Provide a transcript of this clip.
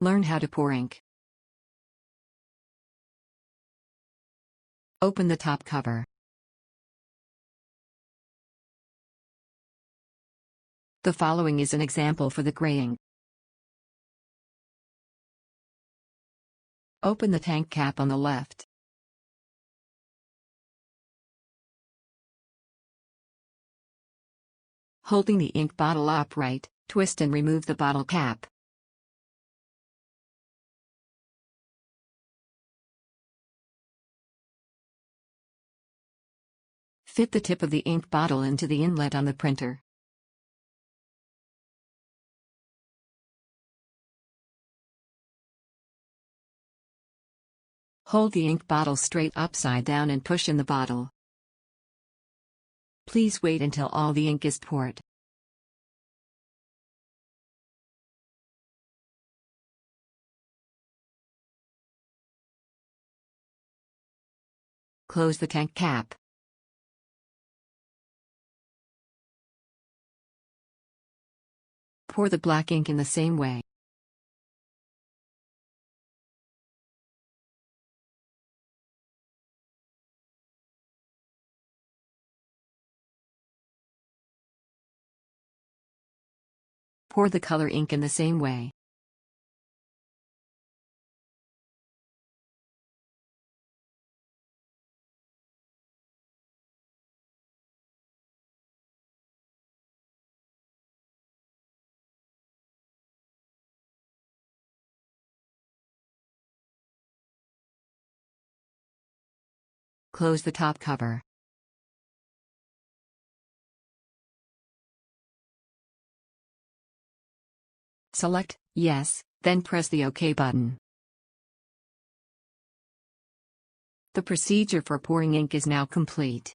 Learn how to pour ink. Open the top cover. The following is an example for the gray ink. Open the tank cap on the left. Holding the ink bottle upright, twist and remove the bottle cap. Fit the tip of the ink bottle into the inlet on the printer. Hold the ink bottle straight upside down and push in the bottle. Please wait until all the ink is poured. Close the tank cap. Pour the black ink in the same way. Pour the color ink in the same way. Close the top cover. Select Yes, then press the OK button. The procedure for pouring ink is now complete.